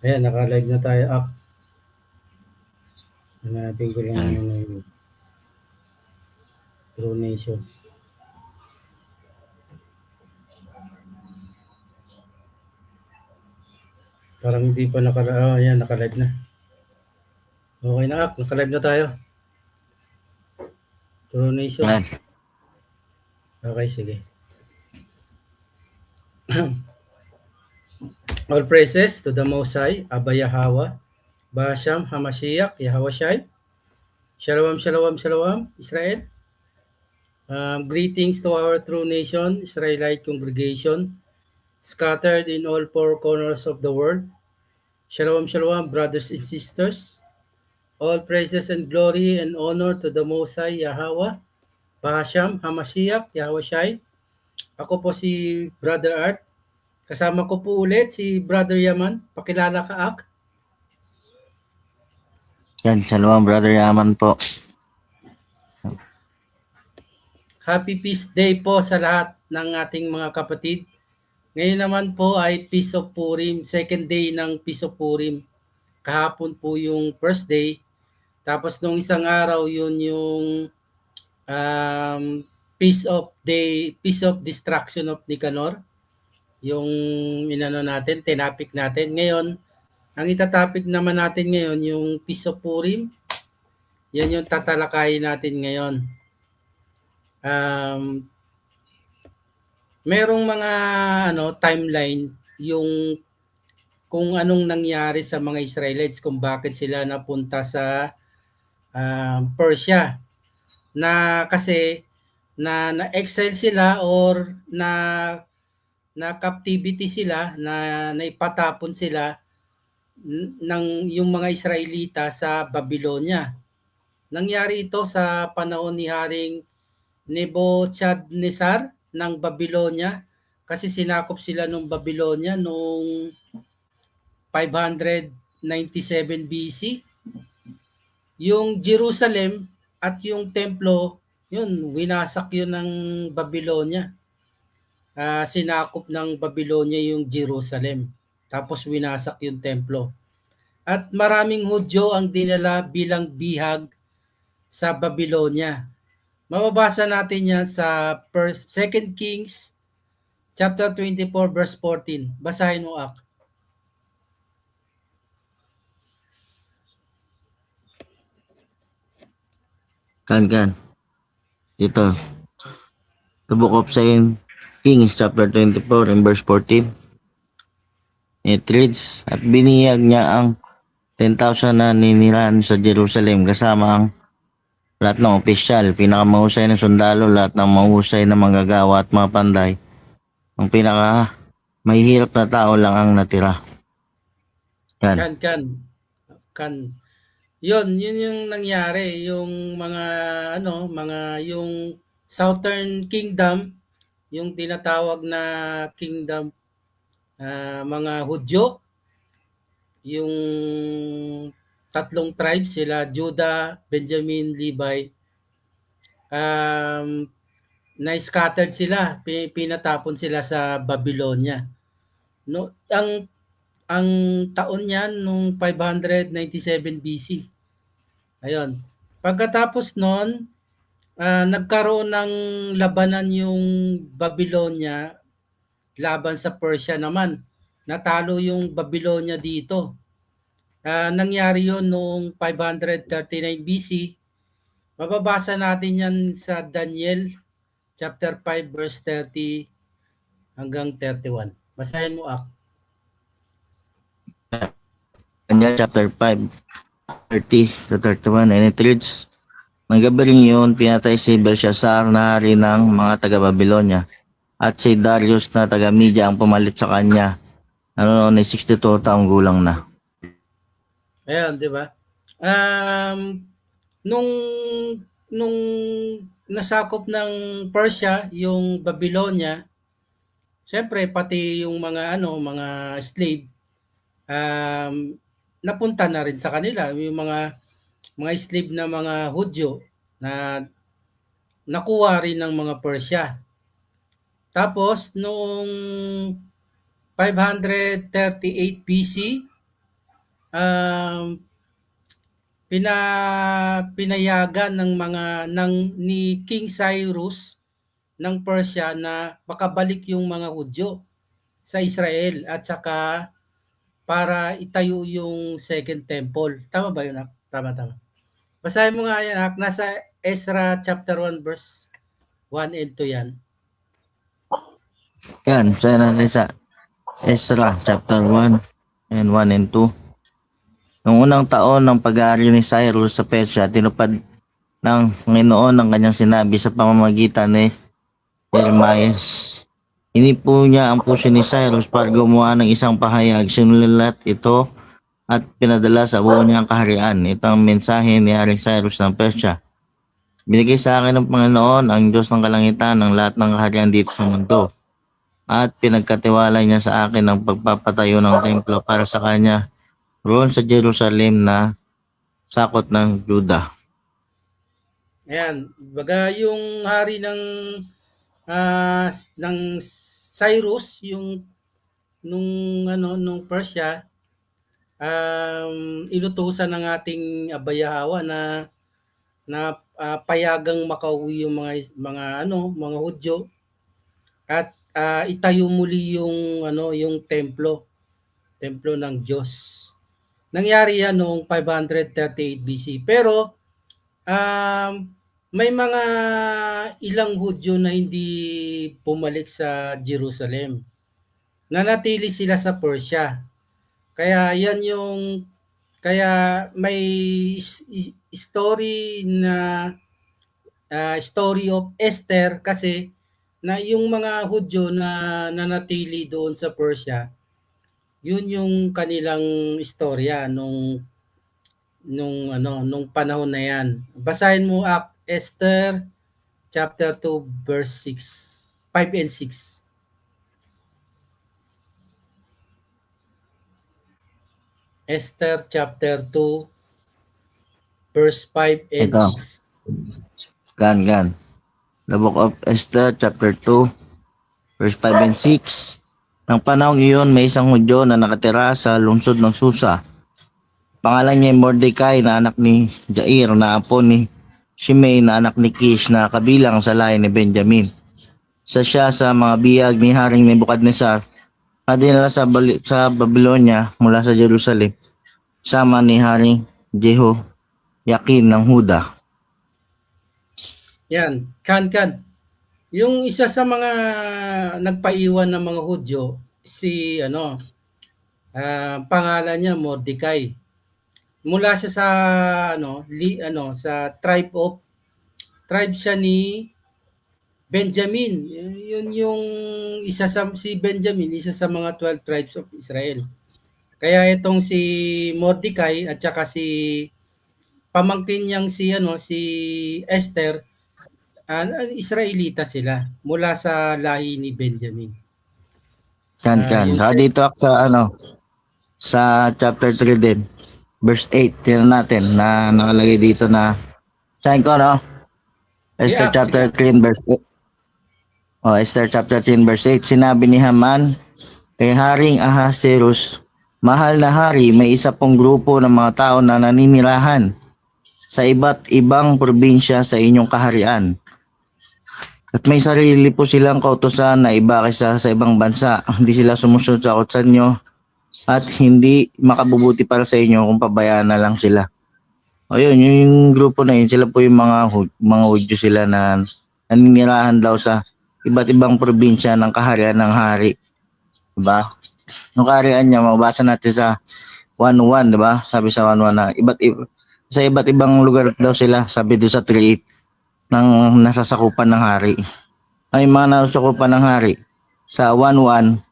Ayan, naka-live na tayo. Up. Hanapin ko lang muna yung True Nation. Parang hindi pa ayan, naka-live na. Okay na, Up. Naka-live na tayo. True Nation. Yan. Okay, sige. All praises to the Most High, Abba Yahweh, Basham Hamashiach, Yahweh. Shalom, shalom, shalom, Israel. Greetings to our True Nation, Israelite congregation, scattered in all four corners of the world. Shalom, shalom, brothers and sisters. All praises and glory and honor to the Most High, Yahweh, Basham Hamashiach, Yahweh. Ako po si Brother Art. Kasama ko po ulit si Brother Yaman. Pakilala ka, Ak. Yan, shalom, Brother Yaman po. Happy Peace Day po sa lahat ng ating mga kapatid. Ngayon naman po ay Peace of Purim, second day ng Peace of Purim. Kahapon po yung first day. Tapos nung isang araw yun yung Peace of Destruction of Nicanor. Yung inano natin, tinapik natin. Ngayon, ang itatopic naman natin ngayon, yung Peace of Purim. Yan yung tatalakayin natin ngayon. Merong mga timeline yung kung anong nangyari sa mga Israelites, kung bakit sila napunta sa Persia. Na kasi na-exile sila or na captivity sila, na naipatapon sila ng yung mga Israelita sa Babylonia. Nangyari ito sa panahon ni Haring Nebuchadnezzar ng Babylonia kasi sinakop sila ng Babylonia noong 597 BC. Yung Jerusalem at yung templo, yun, winasak yun ng Babylonia. Sinakop ng Babylonia yung Jerusalem. Tapos winasak yung templo. At maraming Hudyo ang dinala bilang bihag sa Babylonia. Mababasa natin yan sa 2 Kings chapter 24 verse 14. Basahin mo, Ak. Kan. Dito. The book of 2 Kings chapter 24 and verse 14. It reads, at biniyag niya ang 10,000 na niniran sa Jerusalem kasama ang lahat ng opisyal, pinakamahusay na sundalo, lahat ng mahusay na manggagawa at mga panday. Ang pinaka mahihirap na tao lang ang natira. Yan. Kan. Yun yung nangyari, yung mga yung Southern Kingdom, yung tinatawag na kingdom, mga Hudyo, yung tatlong tribes sila, Judah, Benjamin, Levi, na-scattered sila, pinatapon sila sa Babylonia. No, ang taon niyan nung 597 BC. Ayun. Pagkatapos noon, nagkaroon ng labanan yung Babylonia laban sa Persia naman. Natalo yung Babylonia dito. Nangyari yun noong 539 BC. Mababasa natin yan sa Daniel chapter 5 verse 30 hanggang 31. Basahin mo, Ak. Daniel chapter 5, 30 to 31, and it reads, may gabi rin yun, pinatay si Belshazzar na hari ng mga taga-Babylonia at si Darius na taga-Media ang pumalit sa kanya. Noon ay 62 taong gulang na. Ayan, di ba? Nung nasakop ng Persia yung Babylonia, siyempre pati yung mga slave napunta na rin sa kanila, yung mga slave na mga Hudyo na nakuha rin ng mga Persia. Tapos noong 538 BC, um, pinayagan ni King Cyrus ng Persia na makabalik yung mga Hudyo sa Israel at saka para itayo yung Second Temple. Tama ba yun? Tama, tama. Basahin mo nga yan, nasa Ezra chapter 1 verse 1 and 2 yan. Yan, sa natin sa Ezra chapter 1 and 1 and 2. Noong unang taon ng pag-aari ni Cyrus sa Persia, tinupad ng Panginoon ang kanyang sinabi sa pamamagitan ni Jeremias. Inipo niya ang puso ni Cyrus para gumawa ng isang pahayag. Sinulat ito at pinadala sa buo niyang kaharian. Ito ang mensahe ni Haring Cyrus ng Persia. Binigay sa akin ng Panginoon, ang Diyos ng kalangitan, ng lahat ng kaharian dito sa mundo. At pinagkatiwala niya sa akin ang pagpapatayo ng templo para sa kanya roon sa Jerusalem na sakot ng Juda. Ayan, baga yung hari ng Cyrus, yung nung Persia, inutusan ng ating Abayahawa na payagang makauwi yung mga Hudyo at itayo muli yung templo ng Diyos. Nangyari yan noong 538 BC. Pero may mga ilang Hudyo na hindi pumalik sa Jerusalem. Nanatili sila sa Persia. Kaya may story of Esther kasi na yung mga Hudyo na nanatili doon sa Persia, yun yung kanilang istorya nung panahon na yan. Basahin mo Esther chapter 2 verse 6, 5 and 6. Esther chapter 2 verse 5 and Ito. 6. Gan. The Book of Esther chapter 2 verse 5 and 6. Nang panahong iyon, may isang Hudyo na nakatira sa lungsod ng Susa. Pangalan niya ay Mordecai na anak ni Jair na apo ni Shimei na anak ni Kish na kabilang sa lahi ni Benjamin. Siya sa mga biyag ni Haring Nebukadnezar na dinala sa Babylonia mula sa Jerusalem, sama ni Haring Jehoiakim ng Huda. Yan, kan. Yung isa sa mga nagpaiwan ng mga Hudyo, si pangalan niya Mordecai. Mula siya sa sa tribe siya ni Benjamin. Yun yung si Benjamin, isa sa mga 12 tribes of Israel. Kaya itong si Mordecai at saka si pamangkin niyang si Esther, Israelita sila mula sa lahi ni Benjamin. Kan. Dito sa chapter 3 din. Verse 8, tingnan natin na nakalagay dito na sahin ko, no? Esther chapter 3 verse 8. Esther chapter 10 verse 8. Sinabi ni Haman kay Haring Ahasuerus, mahal na hari, may isa pong grupo ng mga tao na naninirahan sa iba't ibang probinsya sa inyong kaharian. At may sarili po silang kautusan na iba kaysa sa ibang bansa. Hindi sila sumusunod sa kautusan nyo at hindi makabubuti para sa inyo kung pabayaan na lang sila. Ayun, yung grupo na yun, sila po yung mga Hudyo sila na naninirahan daw sa iba't ibang probinsya ng kaharian ng hari. Diba? Yung kaharian niya, mabasa natin sa 1:1, diba? Sabi sa 1:1 na sa iba't ibang lugar daw sila, sabi doon sa 3:8 ng nasasakupan ng hari. Ay mga nasasakupan ng hari. Sa 1:1,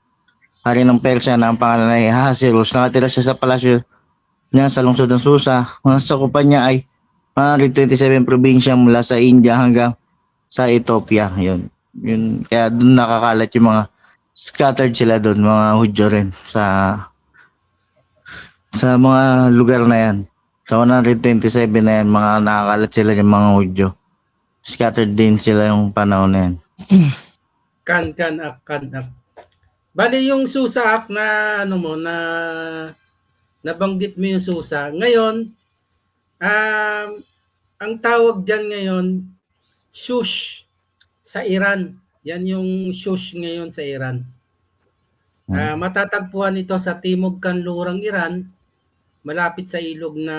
hari ng Persia na ang pangalan ay Ahasuerus, nakatira siya sa palasyo niya sa lungsod ng Susa. Ang nasasakupan niya ay 127 probinsya mula sa India hanggang sa Ethiopia. Yun. Kaya doon nakakalat yung mga scattered sila doon, mga Hudyo rin sa mga lugar na yan. Sa 127 na yan, mga nakakalat sila yung mga Hudyo. Scattered din sila yung panahon na yan. Kan. Bali yung Susa na nabanggit mo yung Susa. Ngayon, ang tawag dyan ngayon, Shush sa Iran. Yan yung Shush ngayon sa Iran. Matatagpuan ito sa timog kanlurang Iran, malapit sa ilog na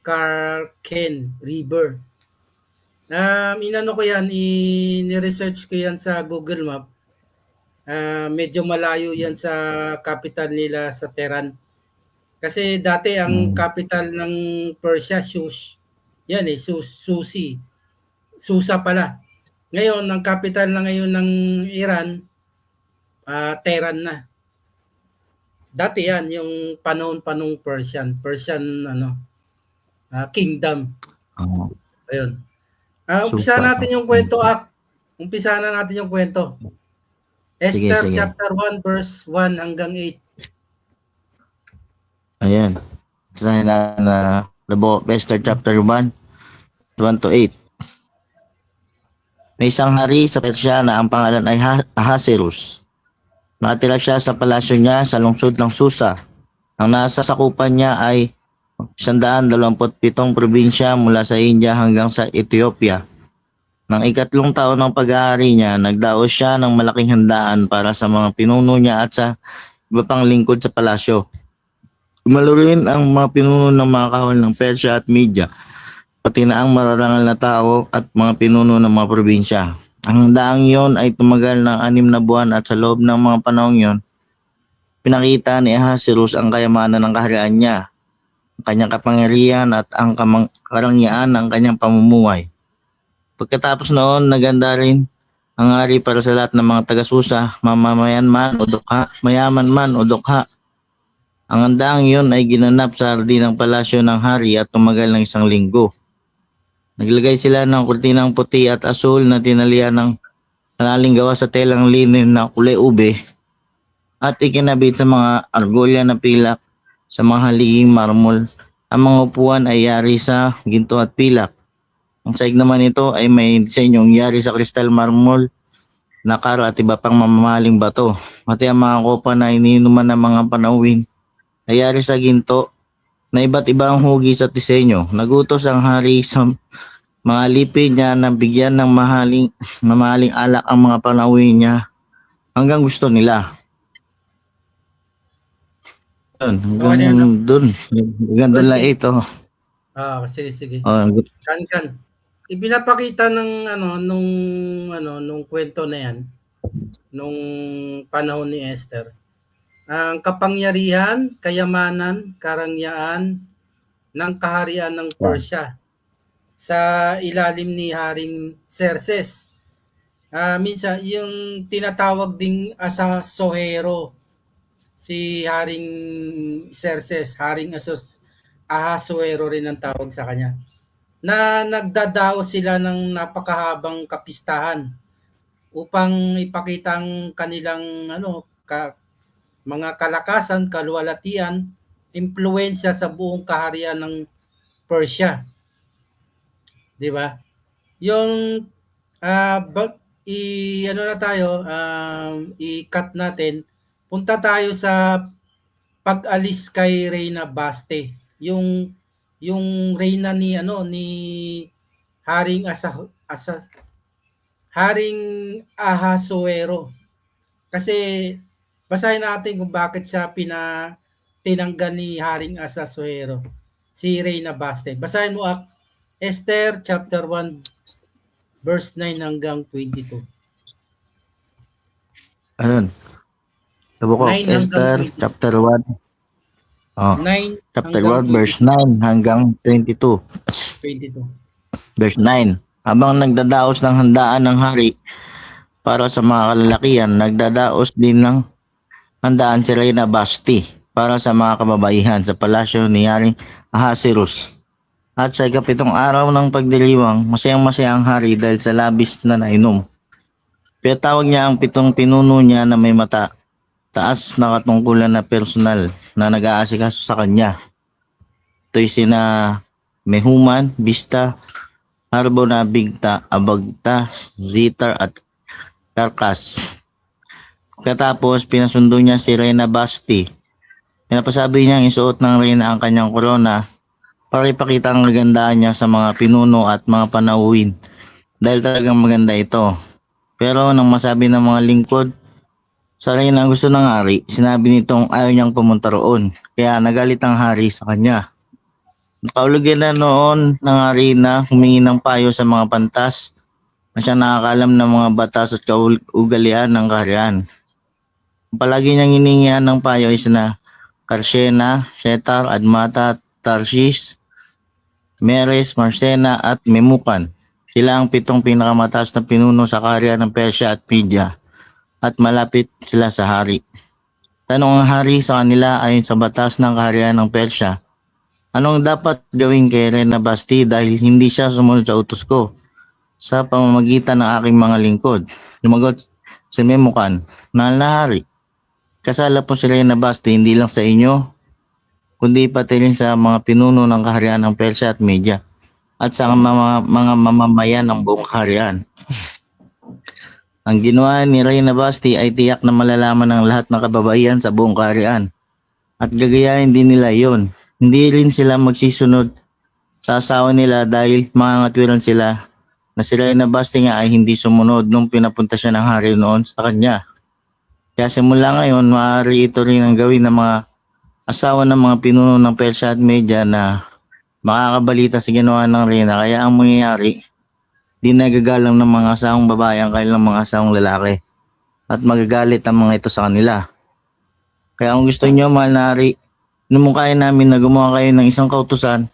Karken River. Inano ko yan, ni-research ko yan sa Google Map. Medyo malayo yan sa capital nila sa Tehran. Kasi dati ang capital ng Persia, Shush. Yan Susi. Susa pala. Ngayon, ang capital na ngayon ng Iran, Tehran na. Dati yan, yung panahon-panong Persian kingdom. Ayun. Umpisa natin yung kwento, Umpisa na natin yung kwento. Esther Sige. chapter 1 verse 1 hanggang 8. Ayan. Basahin na the book of Esther chapter 1, 1 to 8. May isang hari sa Persya na ang pangalan ay Ahasuerus. Nakatira siya sa palasyo niya sa lungsod ng Susa. Ang nasa sakupan niya ay 127 probinsya mula sa India hanggang sa Ethiopia. Nang ikatlong taon ng pag-aari niya, nagdaos siya ng malaking handaan para sa mga pinuno niya at sa iba pang lingkod sa palasyo. Dumalo rin ang mga pinuno ng mga kahon ng Persya at Media, pati na ang mararangal na tao at mga pinuno ng mga probinsya. Ang handaang iyon ay tumagal ng 6 na buwan at sa loob ng mga panahong iyon, pinakita ni Ahasuerus ang kayamanan ng kaharian niya, ang kanyang kapangyarihan at ang karangyaan ng kanyang pamumuhay. Pagkatapos noon, naganda rin ang hari para sa lahat ng mga taga-Susa, mamamayan man o dukha, mayaman man o dukha. Ang handaang iyon ay ginanap sa hardin ng palasyo ng hari at tumagal ng 1 linggo. Naglagay sila ng kurtinang puti at asul na tinalian ng panaling gawa sa telang linen na kulay ube at ikinabit sa mga argolya na pilak sa mga haliging marmol. Ang mga upuan ay yari sa ginto at pilak. Ang saig naman nito ay may disenyong yari sa kristal, marmol, nakar at iba pang mamahaling bato. Pati ang mga kopa na iniinuman ng mga panauhin ay yari sa ginto na iba't ibang hugis at disenyo. Nagutos ang hari sa mga lipid niya na bigyan ng mamahaling alak ang mga panauhin niya hanggang gusto nila. Hanggang doon. Ganda lang ito. Sige. Kan. Ibinapakita ng nung kwento na yan, nung panahon ni Esther, ang kapangyarihan, kayamanan, karangyaan ng kaharian ng Persia sa ilalim ni Haring Xerxes. Minsan yung tinatawag ding Ahasuero, si Haring Xerxes, Haring Ahasuero rin ang tawag sa kanya, na nagdadaos sila ng napakahabang kapistahan upang ipakita ang kanilang mga kalakasan, kaluwalhatian, impluwensya sa buong kaharian ng Persia. 'Di ba? Yung i-cut natin. Punta tayo sa pag-alis kay Reyna Baste. Yung reyna ni Haring Haring Ahasuero. Kasi basahin natin kung bakit siya tinanggal ni Haring Ahasuero, si Reyna Baste. Basahin mo Esther chapter 1 verse 9 hanggang 22. Ayun. The book of Esther chapter 1. Chapter 1 verse 9 hanggang 22. Verse 9. Habang nagdadaos ng handaan ng hari para sa mga kalalakihan, nagdadaos din ng handaan si Reyna Basti para sa mga kababaihan sa palasyo ni Haring Ahasuerus. At sa 7 araw ng pagdiriwang, masayang-masaya ang hari dahil sa labis na nainom. Kaya tawag niya ang 7 pinuno niya na may mata taas na katungkulan na personal na nag-aasikaso sa kanya. Ito'y sina Mehuman, Bista, Harbona, Bigta, Abagta, Zitar at Karkas. Katapos pinasundo niya si Reyna Basti Pinapasabi niyang isuot ng reyna ang kanyang korona para ipakita ang kagandahan niya sa mga pinuno at mga panauhin dahil talagang maganda ito. Pero nang masabi ng mga lingkod sa reyna ang gusto ng hari, sinabi nitong ayaw niyang pumunta roon. Kaya nagalit ang hari sa kanya. Nakaulugyan na noon ng hari na humingi ng payo sa mga pantas na siya nakakalam ng mga batas at kaugalian ng kaharian. Palagi niyang hiningihan ng payo is na Karshena, Shetar, Admata, Tarshish, Meres, Marsena at Memukan. Sila ang 7 pinakamataas na pinuno sa kaharian ng Persia at Media at malapit sila sa hari. Tanong ang hari sa kanila ayon sa batas ng kaharian ng Persia, anong dapat gawin kay Reyna Basti dahil hindi siya sumunod sa utos ko sa pamamagitan ng aking mga lingkod? Lumagot si Memukan, mahal na hari, kasala po si Reyna Basti hindi lang sa inyo, kundi pati rin sa mga pinuno ng kaharian ng Persia at Media at sa mga mamamayan ng buong kaharian. Ang ginawa ni Reyna Basti ay tiyak na malalaman ng lahat ng kababaihan sa buong kaharian at gagayahin din nila yon. Hindi rin sila magsisunod sa asawa nila dahil mangangatwiran sila na si Reyna Basti nga ay hindi sumunod nung pinapunta siya ng hari noon sa kanya. Kaya simula ngayon, maaari ito rin ang gawin ng mga asawa ng mga pinuno ng Persia at Media na makakabalita sa ginawa ng Reyna. Kaya ang mangyayari, di nagagalang ng mga asawang babae ang kanilang mga asawang lalaki at magagalit ang mga ito sa kanila. Kaya kung gusto niyo, mahal na hari, numungkain namin na gumawa kayo ng isang kautusan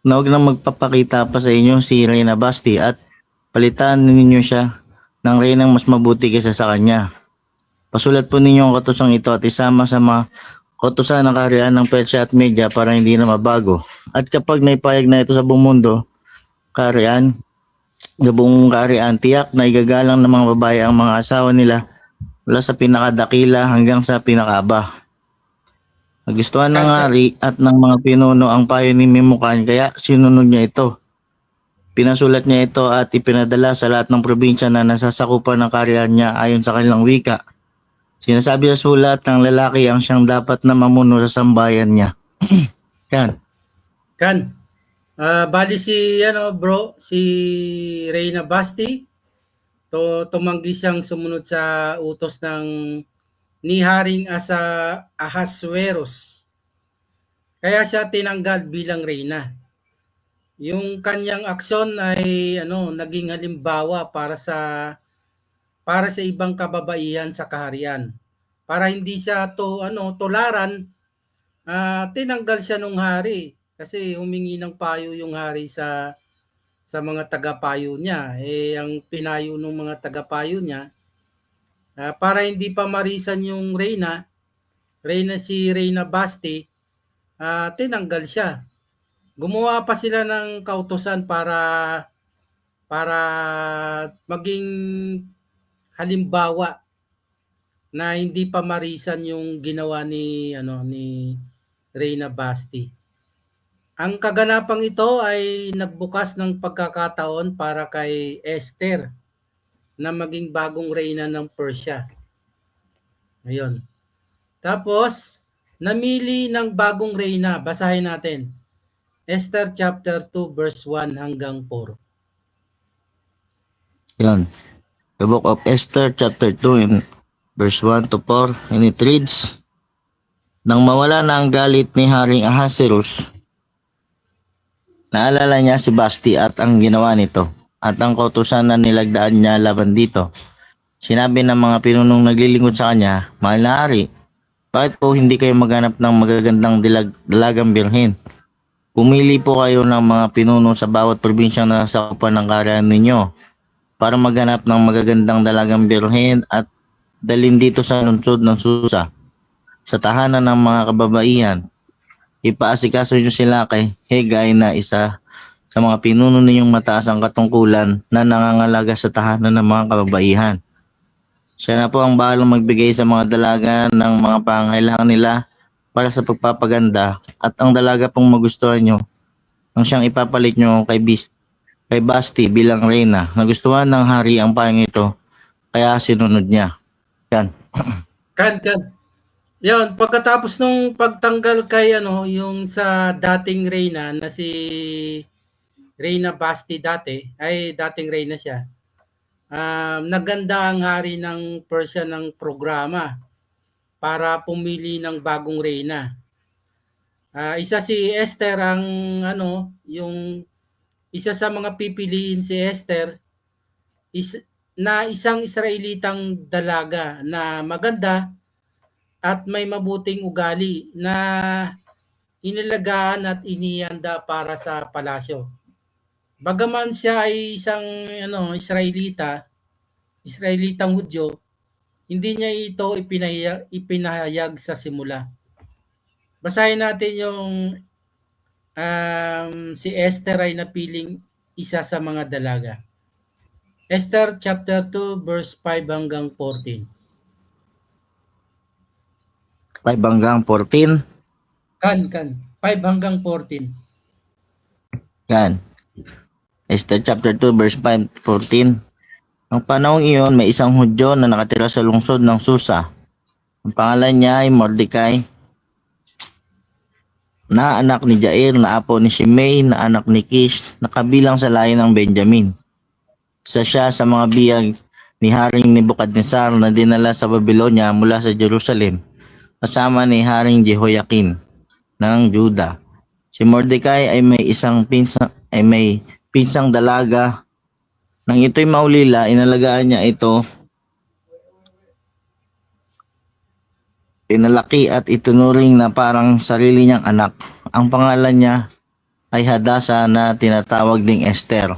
na huwag na magpapakita pa sa inyo si Reyna Basti at palitan ninyo siya ng reynang mas mabuti kaysa sa kanya. Pasulat po ninyo ang kautusang ito at isama sa mga kautusan ng kaharian ng Persia at Media para hindi na mabago. At kapag naipayag na ito sa buong mundo, kaharian, sa buong kaharian, tiyak na igagalang ng mga babae ang mga asawa nila mula sa pinakadakila hanggang sa pinakaaba. Nagustuhan ng hari at ng mga pinuno ang payo ni Memukan kaya sinunod niya ito. Pinasulat niya ito at ipinadala sa lahat ng probinsya na nasasakupan ng kaharian niya ayon sa kanilang wika. Sinasabi sa sulat ng lalaki ang siyang dapat na mamuno sa sambayan niya. Yan. Kan, bali si Reyna Basti, tumanggi siyang sumunod sa utos ng ni Haring Ahasuerus. Kaya siya tinanggal bilang reyna. Yung kanyang aksyon ay naging halimbawa para sa ibang kababaihan sa kaharian. Para hindi siya tularan, tinanggal siya nung hari kasi humingi ng payo yung hari sa mga tagapayo niya. Ang pinayo ng mga tagapayo niya, para hindi pa marisan yung reyna si Reyna Basti, tinanggal siya. Gumawa pa sila ng kautusan para maging halimbawa na hindi pa marisan yung ginawa ni Reyna Basti. Ang kaganapang ito ay nagbukas ng pagkakataon para kay Esther na maging bagong reyna ng Persia. Ayun. Tapos, namili ng bagong reyna. Basahin natin. Esther chapter 2 verse 1 hanggang 4. Yan. The book of Esther chapter 2 in verse 1 to 4, and it reads, nang mawala na ang galit ni Haring Ahasuerus, naalala niya si Basti at ang ginawa nito at ang kautusan na nilagdaan niya laban dito. Sinabi ng mga pinunong naglilingkod sa kanya, mahal na hari, bakit po hindi kayo maghanap ng magagandang dalagang birhen? Pumili po kayo ng mga pinuno sa bawat probinsyang nasasakupan ng kaharian ninyo para maghanap ng magagandang dalagang birhen at dalhin dito sa lungsod ng Susa, sa tahanan ng mga kababaihan. Ipaasikaso niyo sila kay Hegay na isa sa mga pinuno ninyong mataas ang katungkulan na nangangalaga sa tahanan ng mga kababaihan. Siya na po ang bahalang magbigay sa mga dalaga ng mga pangailangan nila para sa pagpapaganda at ang dalaga pong magustuhan nyo ang siyang ipapalit nyo kay Basti bilang reyna. Nagustuhan ng hari ang payong ito kaya sinunod niya. Yan. Kan. Yun, pagkatapos nung pagtanggal kay ano, yung sa dating reyna na si Reyna Basti dati, ay dating reyna siya. Naganda ang hari ng Persia ng programa para pumili ng bagong reyna. Isa si Esther ang ano, yung isa sa mga pipiliin si Esther is na isang Israelitang dalaga na maganda at may mabuting ugali na inilagaan at inihanda para sa palasyo. Bagaman siya ay isang ano, Israelitang Hudyo, hindi niya ito ipinahayag sa simula. Basahin natin yung si Esther ay napiling isa sa mga dalaga. Esther chapter 2 verse 5 hanggang 14. 5 hanggang 14. Kan. 5 hanggang 14. Yan. Esther chapter 2 verse 5 to 14. Ang panahong iyon, may isang Hudyo na nakatira sa lungsod ng Susa. Ang pangalan niya ay Mordecai, na anak ni Jair, na apo ni Shimei, na anak ni Kish, na kabilang sa lahi ng Benjamin. Isa siya sa mga biyag ni Haring Nebukadnezar na dinala sa Babylonia mula sa Jerusalem, kasama ni Haring Jehoiakim ng Juda. Si Mordecai ay may pinsang dalaga. Nang ito'y maulila, inalagaan niya ito, pinalaki at itunuring na parang sarili niyang anak. Ang pangalan niya ay Hadasa, na tinatawag ding Esther.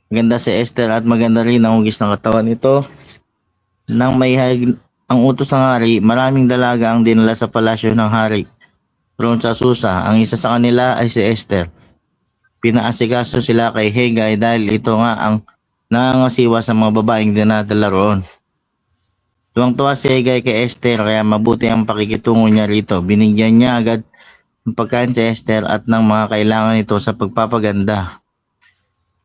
Maganda si Esther at maganda rin ang hugis ng katawan nito. Nang may ang utos ng hari, maraming dalaga ang dinala sa palasyo ng hari roon sa Susa. Ang isa sa kanila ay si Esther. Pinaasikaso sila kay Hegai dahil ito nga ang nangangasiwa sa mga babaeng dinadala roon. Tuwang-tuwa si Hegai kay Esther, kaya mabuti ang pakikitungo niya rito. Binigyan niya agad ng pagkain si Esther at ng mga kailangan nito sa pagpapaganda.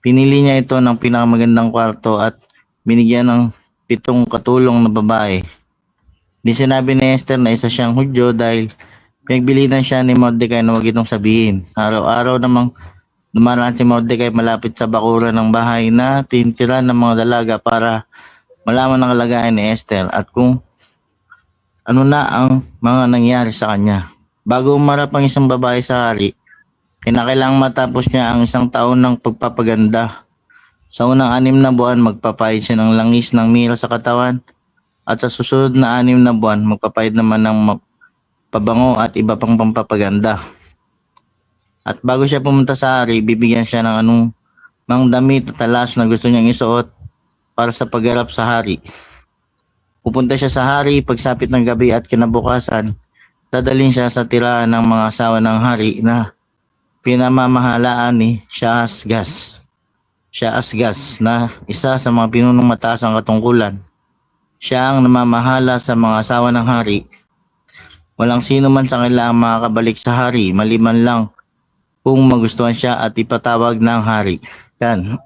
Pinili niya ito ng pinakamagandang kwarto at binigyan ng 7 katulong na babae. Di sinabi ni Esther na isa siyang Hudyo dahil pinagbilitan siya ni Mordecai na huwag itong sabihin. Araw-araw namang dumaraan si Mordecai malapit sa bakuran ng bahay na tinitira ng mga dalaga para malaman ang kalagayan ni Esther at kung ano na ang mga nangyari sa kanya. Bago umarap ang isang babae sa hari, kinakailangang matapos niya ang 1 taon ng pagpapaganda. Sa unang 6 na buwan, magpapahid siya ng langis ng mira sa katawan, at sa susunod na 6 na buwan, magpapahid naman ng pabango at iba pang pampapaganda. At bago siya pumunta sa hari, bibigyan siya ng mang damit at talas na gusto niyang isuot para sa pagharap sa hari. Pupunta siya sa hari pagsapit ng gabi at kinabukasan, dadalhin siya sa tirahan ng mga asawa ng hari na pinamamahalaan ni Shaasgas na isa sa mga pinunong mataas ang katungkulan. Siya ang namamahala sa mga asawa ng hari. Walang sino man sa kanila ang makakabalik sa hari maliban lang kung magustuhan siya at ipatawag ng hari. Yan.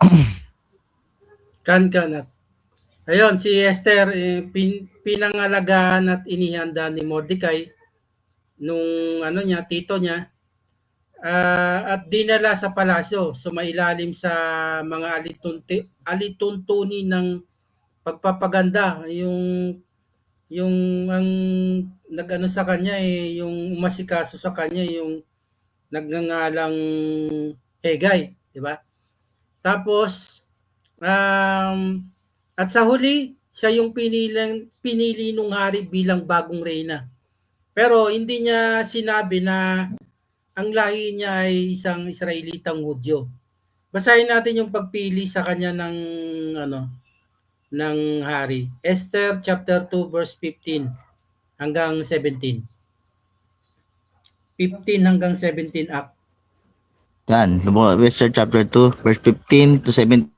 Kan. Ayun, si Esther, pinangalagaan at inihanda ni Mordecai nung ano niya, tito niya, at dinala sa palasyo, sumailalim sa mga alituntunin ng pagpapaganda, yung ang nagano sa kanya yung umasikaso sa kanya yung nagngangalang Hegai, di ba? Tapos at sa huli, siya yung pinili nung hari bilang bagong reyna. Pero hindi niya sinabi na ang lahi niya ay isang Israelitang Hudyo. Basahin natin yung pagpili sa kanya ng hari. Esther chapter 2 verse 15 hanggang 17. 15 hanggang 17 up. Yan. Esther chapter 2 verse 15 to 17.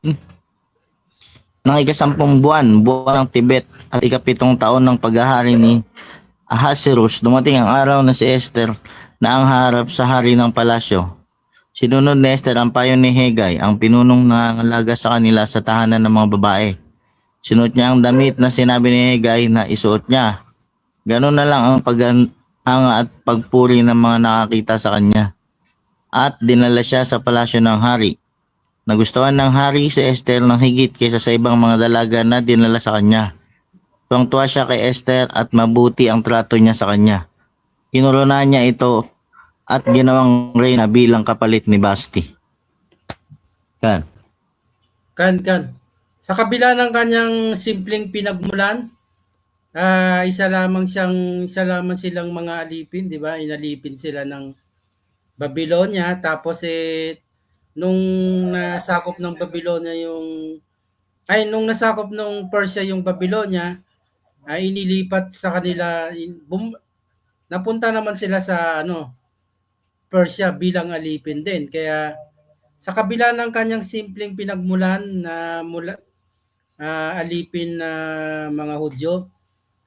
Nang ika-10 buwan ng Tibet at ika-7 taon ng paghahari ni Ahasuerus, dumating ang araw na si Esther na ang harap sa hari ng palasyo. Sinunod ni Esther ang payo ni Hegai, ang pinunong nangangalaga sa kanila sa tahanan ng mga babae. Sinuot niya ang damit na sinabi ni Hegai na isuot niya. Ganun na lang ang paghanga at pagpuri ng mga nakakita sa kanya. At dinala siya sa palasyo ng hari. Nagustuhan ng hari si Esther ng higit kaysa sa ibang mga dalaga na dinala sa kanya. Tuwang-tuwa siya kay Esther at mabuti ang trato niya sa kanya. Kinurunan niya ito at ginawang reyna bilang kapalit ni Basti. Kan. Kan. Sa kabila ng kanyang simpleng pinagmulan, isa lamang silang mga alipin, di ba? Inalipin sila ng Babylonia, tapos nung nasakop ng Persia yung Babylonia, ay inilipat sa kanila, napunta naman sila sa Persia bilang alipin din. Kaya sa kabila ng kanyang simpleng pinagmulan na alipin na mga Hudyo,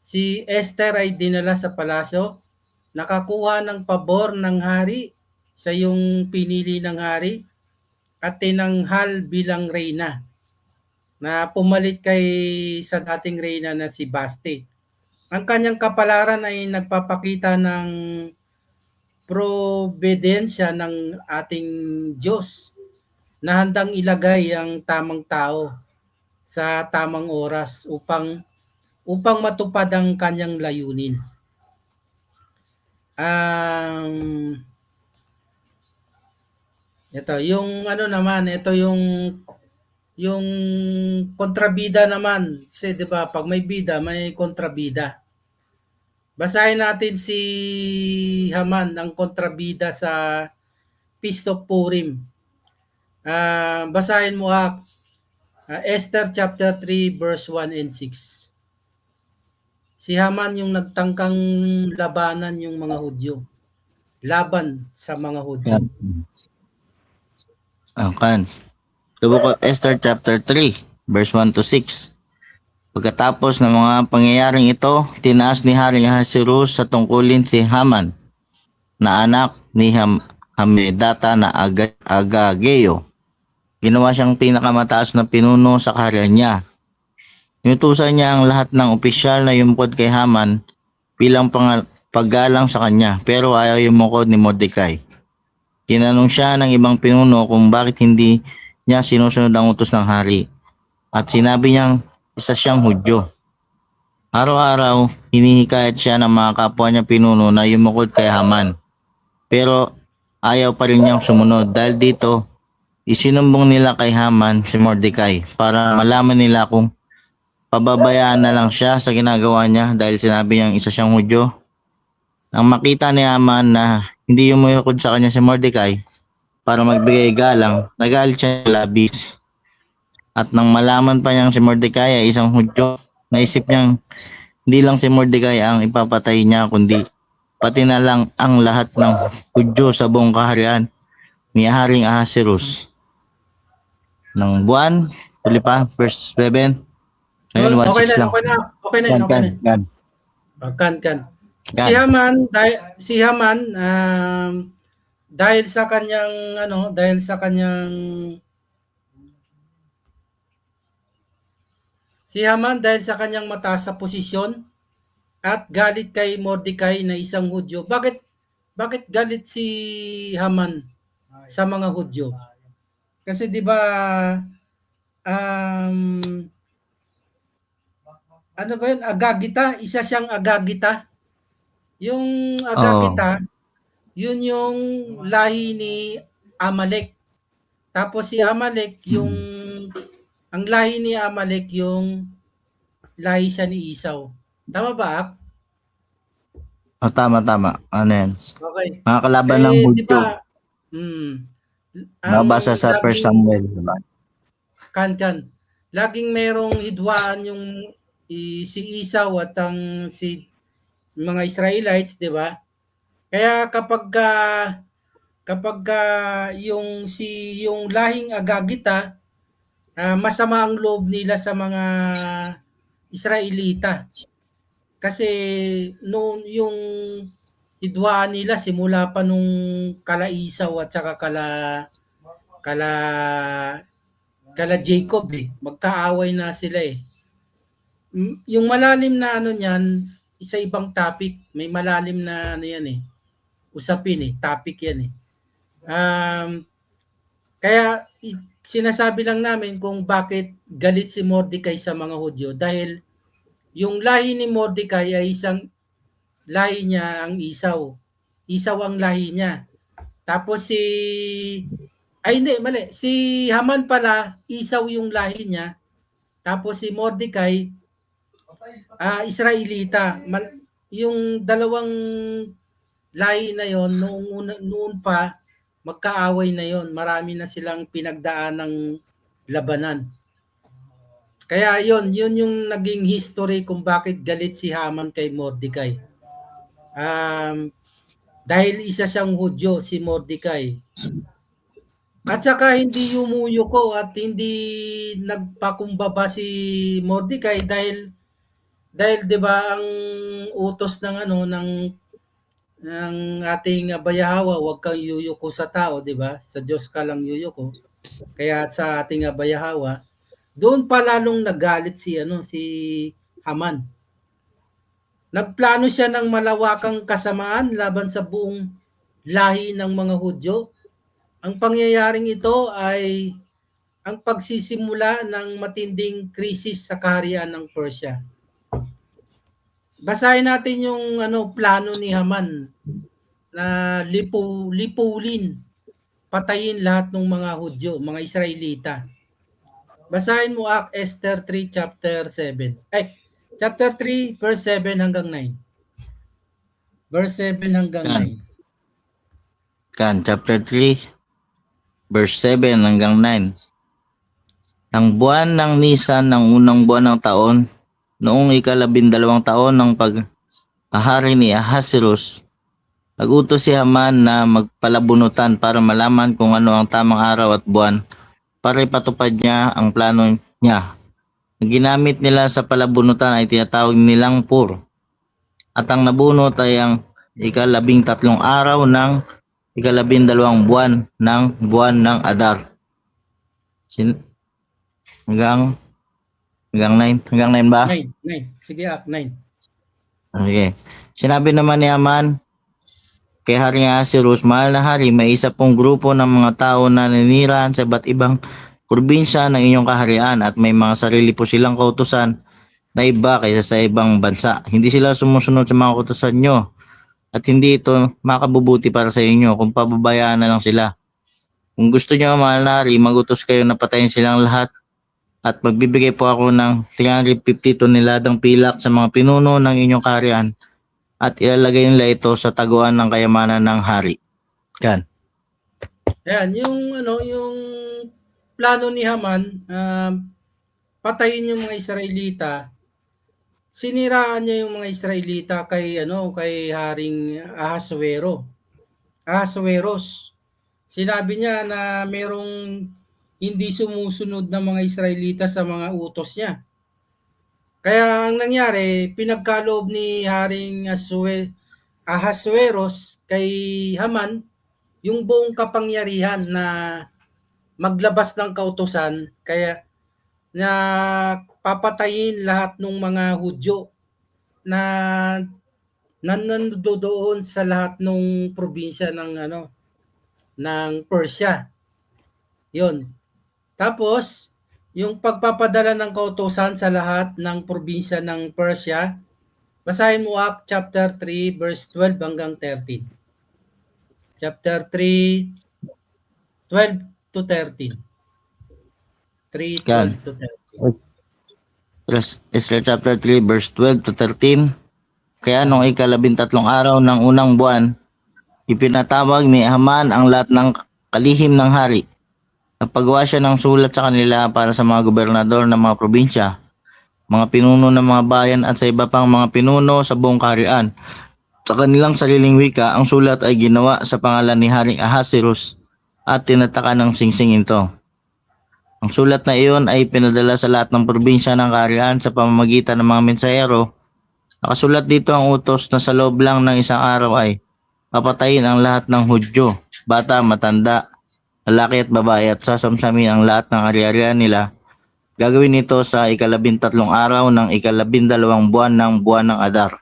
si Esther ay dinala sa palasyo, nakakuha ng pabor ng hari sa yung pinili ng hari at tinanghal bilang reyna na pumalit sa dating reyna na si Basti. Ang kanyang kapalaran ay nagpapakita ng probidensya ng ating Diyos na handang ilagay ang tamang tao sa tamang oras upang matupad ang kanyang layunin. Ito yung kontrabida naman. Kasi 'di ba, pag may bida, may kontrabida. Basahin natin si Haman, ang kontrabida sa Feast of Purim. Basahin mo Esther chapter 3 verse 1 and 6. Si Haman yung nagtangkang labanan yung mga Hudyo. Laban sa mga Hudyo. Kan. The Book of Esther chapter 3 verse 1 to 6. Pagkatapos ng mga pangyayaring ito, tinaas ni Haring Ahasuerus sa tungkulin si Haman, na anak ni Hamedata na Agageo. Ginawa siyang pinakamataas na pinuno sa kaharian niya. Inutusan niya ang lahat ng opisyal na yumukod kay Haman bilang paggalang sa kanya, pero ayaw yumukod ni Mordecai. Tinanong siya ng ibang pinuno kung bakit hindi niya sinusunod ang utos ng hari. At sinabi niyang isa siyang Hudyo. Araw-araw, hinihikayat siya ng mga kapwa niya pinuno na yumukod kay Haman. Pero ayaw pa rin niyang sumunod. Dahil dito, isinumbong nila kay Haman si Mordecai para malaman nila kung pababayaan na lang siya sa ginagawa niya dahil sinabi niyang isa siyang Hudyo. Nang makita ni Haman na hindi yumukod sa kanya si Mordecai para magbigay galang, nagalit siya labis. At nang malaman pa niyang si Mordecai ay isang Hudyo, naisip niyang hindi lang si Mordecai ang ipapatay niya kundi pati na lang ang lahat ng Hudyo sa buong kaharian ni Haring Ahasuerus. Ng buwan, tuloy pa, verse 7. Ngayon, 1:6 lang. Okay na. Kan. Si Haman dahil sa kanyang mataas sa posisyon at galit kay Mordecai na isang Hudyo. Bakit galit si Haman sa mga Hudyo? Kasi 'di ba ano ba yun? Agagita, isa siyang Agagita. Yung Agagita, yun yung lahi ni Amalek. Tapos si Amalek, ang lahi ni Amalek, yung lahi siya ni Esau. Tama ba? Tama. Ano yan? Okay. Mga kalaban ng Hudyo. Diba, nabasa sa 1 Samuel. Diba? Kan. Laging merong hidwaan yung si Esau at si mga Israelites, di ba? Kaya kapag yung lahing Agagita, masama ang loob nila sa mga Israelita. Kasi noon yung hidwaan nila simula pa nung kala Esau at saka kala Jacob magkaaway na sila Yung malalim na niyan, isa ibang topic. May malalim na ano yan eh. Usapin eh. Topic yan eh. Kaya sinasabi lang namin kung bakit galit si Mordecai sa mga Hudyo dahil yung lahi ni Mordecai ay isang lahi niya ang Isaw. Isaw ang lahi niya. Tapos hindi, mali. Si Haman pala, Isaw yung lahi niya. Tapos si Mordecai, Israelita. Yung dalawang lahi na yon noon pa, magkaaway na yon. Marami na silang pinagdaan ng labanan. Kaya yun yung naging history kung bakit galit si Haman kay Mordecai. Dahil isa siyang Hudyo, si Mordecai. At saka hindi yumuyuko at hindi nagpakumbaba si Mordecai dahil 'di ba ang utos ng ng ating bayahawa, huwag kang yuyuko sa tao, 'di ba? Sa Diyos ka lang yuyuko. Kaya sa ating bayahawa, doon pa lalong nagalit si Haman. Nagplano siya ng malawakang kasamaan laban sa buong lahi ng mga Hudyo. Ang pangyayaring ito ay ang pagsisimula ng matinding krisis sa kaharian ng Persia. Basahin natin yung plano ni Haman na lipulin, patayin lahat ng mga Hudyo, mga Israelita. Basahin mo Esther 3 chapter 7. Chapter 3 verse 7 hanggang 9. Verse 7 hanggang 9. Chapter 3 verse 7 hanggang 9. Ang buwan ng Nisan ng unang buwan ng taon, noong 12 taon ng paghahari ni Ahasuerus, nagutos si Haman na magpalabunutan para malaman kung ano ang tamang araw at buwan para ipatupad niya ang plano niya. Ang ginamit nila sa palabunutan ay tinatawag nilang Pur. At ang nabunot ay ang 13 araw ng 12 buwan ng Adar. Hanggang 9 ba? 9. Sige, 9. Okay. Sinabi naman ni Haman kay Haring Ahasuerus, mahal na hari, may isa pong grupo ng mga tao na naninirahan sa iba't ibang probinsya ng inyong kaharian at may mga sarili po silang kautusan na iba kaysa sa ibang bansa. Hindi sila sumusunod sa mga kautusan nyo at hindi ito makabubuti para sa inyo kung pababayaan na lang sila. Kung gusto nyo, mahal na hari, magutos kayo na patayin silang lahat at magbibigay po ako ng 350 toneladang pilak sa mga pinuno ng inyong kaharian at ilalagay nila ito sa taguan ng kayamanan ng hari. Yan. Yan, yung plano ni Haman, patayin yung mga Israelita. Siniraan niya yung mga Israelita kay Haring Ahasuerus. Sinabi niya na merong hindi sumusunod na mga Israelita sa mga utos niya. Kaya ang nangyari, pinagkaloob ni Haring Ahasuerus kay Haman yung buong kapangyarihan na maglabas ng kautusan, kaya na papatayin lahat ng mga Hudyo na nandoon sa lahat ng probinsya ng Persia. 'Yon. Tapos yung pagpapadala ng kautusan sa lahat ng probinsya ng Persia, basahin mo chapter 3 verse 12 hanggang 13. Chapter 3 12 to 13. 3:12 to 13. Esther chapter 3 verse 12 to 13. Kaya nung 13 araw ng unang buwan, ipinatawag ni Haman ang lahat ng kalihim ng hari. Nagpagawa siya ng sulat sa kanila para sa mga gobernador ng mga probinsya, mga pinuno ng mga bayan at sa iba pang mga pinuno sa buong kaharian. Sa kanilang sariling wika, ang sulat ay ginawa sa pangalan ni Haring Ahasuerus at tinataka ng singsing ito. Ang sulat na iyon ay pinadala sa lahat ng probinsya ng kaharian sa pamamagitan ng mga mensahero. Nakasulat dito ang utos na sa loob lang ng isang araw ay papatayin ang lahat ng Hudyo, bata, matanda, lalaki at babae at sasamsamin ang lahat ng ari-arian nila. Gagawin ito sa 13 araw ng 12 buwan ng Adar.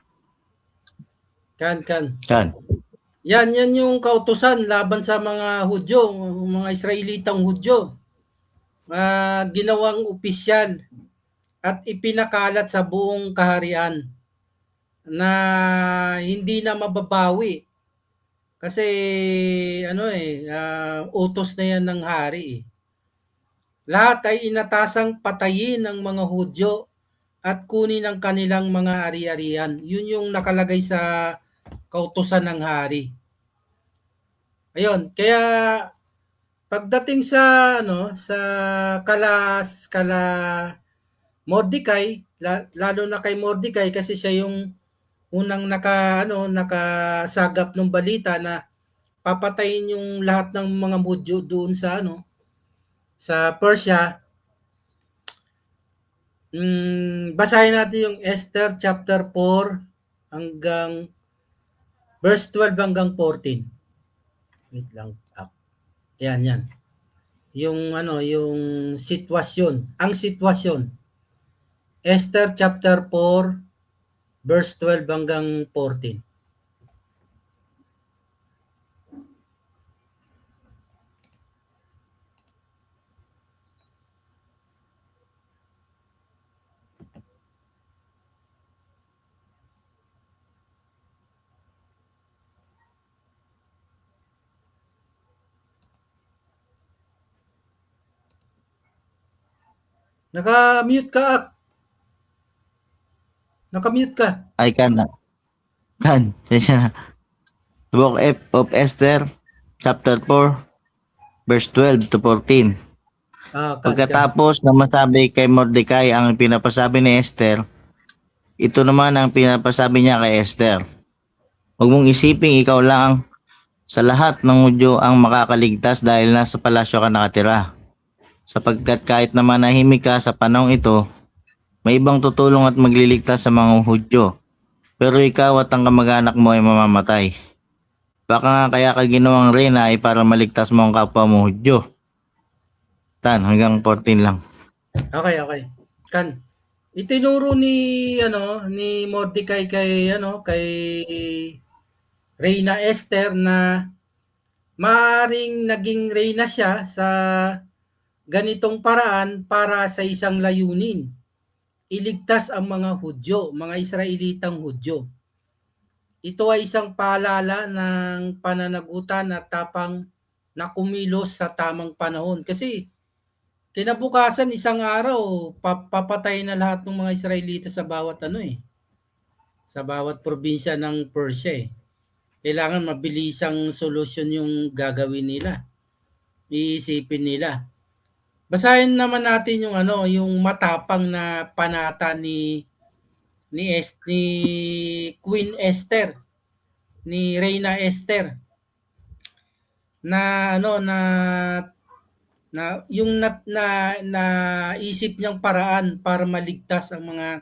Kan. Kan. Yan yung kautusan laban sa mga Hudyo, mga Israelitang Hudyo. Ginawang opisyal at ipinakalat sa buong kaharian na hindi na mababawi. Kasi utos na yan ng hari eh. Lahat ay inatasang patayin ng mga Hudyo at kunin ang kanilang mga ari-arian. Yun yung nakalagay sa kautusan ng hari. Ayun, kaya pagdating sa sa kala Mordecai, lalo na kay Mordecai kasi siya yung unang nakasagap ng balita na papatayin yung lahat ng mga Hudyo doon sa sa Persia. Basahin natin yung Esther chapter 4 hanggang verse 12 hanggang 14. Wait lang. Yan. Yung yung sitwasyon, ang sitwasyon. Esther chapter 4 verse 12 hanggang 14. Naka-mute ka, Ak. Naka-mute ka. Ay, kan. Kan. The Book of Esther, chapter 4, verse 12 to 14. Pagkatapos na masabi kay Mordecai ang pinapasabi ni Esther, ito naman ang pinapasabi niya kay Esther. Huwag mong isiping ikaw lang sa lahat ng Hudyo ang makakaligtas dahil nasa palasyo ka nakatira. Sapagkat kahit na manahimik ka sa panahong ito, may ibang tutulong at magliligtas sa mga Hudyo. Pero ikaw at ang kamag-anak mo ay mamamatay. Baka nga kaya ka ginawang reyna ay para maligtas mo ang kapwa mo Hudyo. Hanggang 14 lang. Okay. Kan. Itinuro ni Mordecai kay Reyna Esther na maaring naging reyna siya sa ganitong paraan para sa isang layunin. Iligtas ang mga Hudyo, mga Israelitang Hudyo. Ito ay isang paalala ng pananagutan at tapang na kumilos sa tamang panahon. Kasi kinabukasan isang araw, papatay na lahat ng mga Israelita sa bawat sa bawat probinsya ng Persia eh. Kailangan mabilisang solusyon yung gagawin nila. Iisipin nila. Basahin naman natin yung yung matapang na panata ni Queen Esther, ni Reyna Esther na isip niyang paraan para maligtas ang mga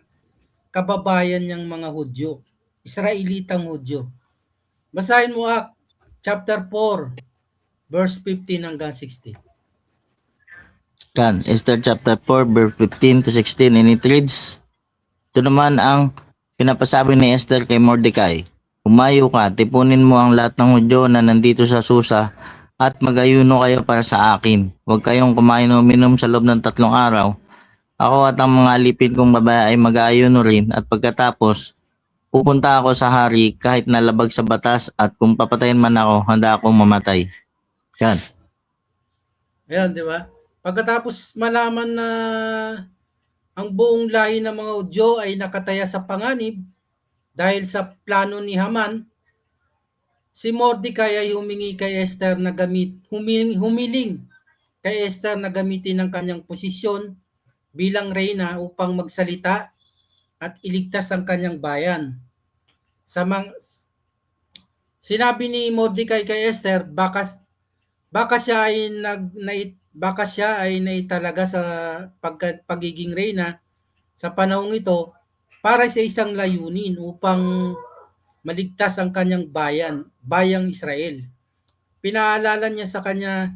kababayan niyang mga Hudyo, Israelitang Hudyo. Basahin mo chapter 4 verse 15 hanggang 16. Esther chapter 4 verse 15 to 16, and it reads, ito naman ang pinapasabi ni Esther kay Mordecai. Humayo ka, tipunin mo ang lahat ng Hudyo na nandito sa Susa at mag-ayuno kayo para sa akin. Huwag kayong kumain o uminom sa loob ng 3 araw. Ako at ang mga alipin kong babae ay mag-ayuno rin, at pagkatapos pupunta ako sa hari kahit nalabag sa batas, at kung papatayin man ako, handa akong mamatay. Yan. Ayan, di ba? Pagkatapos malaman na ang buong lahi ng mga Hudyo ay nakataya sa panganib dahil sa plano ni Haman, si Mordecai ay humiling kay Esther na gamitin ang kanyang posisyon bilang reyna upang magsalita at iligtas ang kanyang bayan. Sinabi ni Mordecai kay Esther, baka siya ay naitalaga sa pagiging reyna sa panahong ito para sa isang layunin upang maligtas ang kanyang bayang Israel. Pinaalala niya sa kanya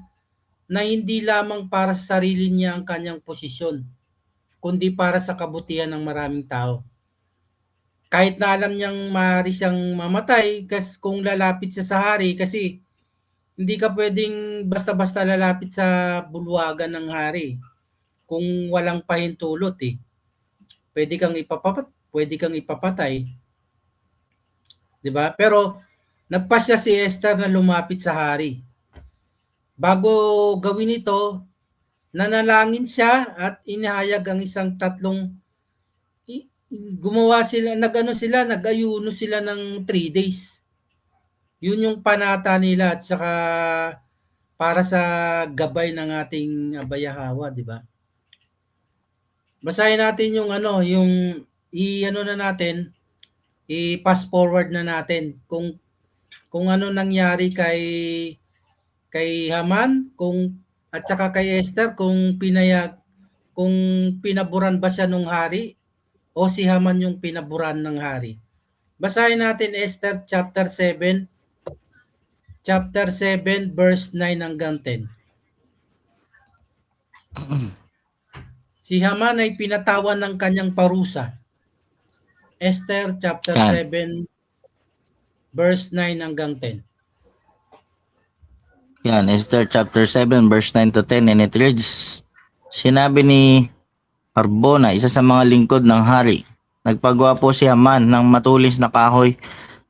na hindi lamang para sa sarili niya ang kanyang posisyon, kundi para sa kabutihan ng maraming tao. kahit na alam niyang maaari siyang mamatay kung lalapit siya sa hari, kasi hindi ka pwedeng basta-basta lalapit sa bulwagan ng hari kung walang pahintulot eh. Pwede kang ipapatay, 'di ba? Pero nagpasya si Esther na lumapit sa hari. Bago gawin ito, nanalangin siya at inihayag ang isang tatlong gumawa sila, nag-ayuno sila ng 3 days. Yun yung panata nila at saka para sa gabay ng ating Abayahawa, di ba? Basahin natin yung yung i-fast forward na natin kung ano nangyari kay Haman, at saka kay Esther, kung pinaburan ba siya nung hari o si Haman yung pinaburan ng hari. Basahin natin Esther chapter 7 verse 9 hanggang 10. Si Haman ay pinatawan ng kanyang parusa. Esther chapter 7 verse 9 hanggang 10. Yan, Esther chapter 7 verse 9 to 10, and it reads, sinabi ni Harbona, isa sa mga lingkod ng hari, nagpagawa po si Haman ng matulis na kahoy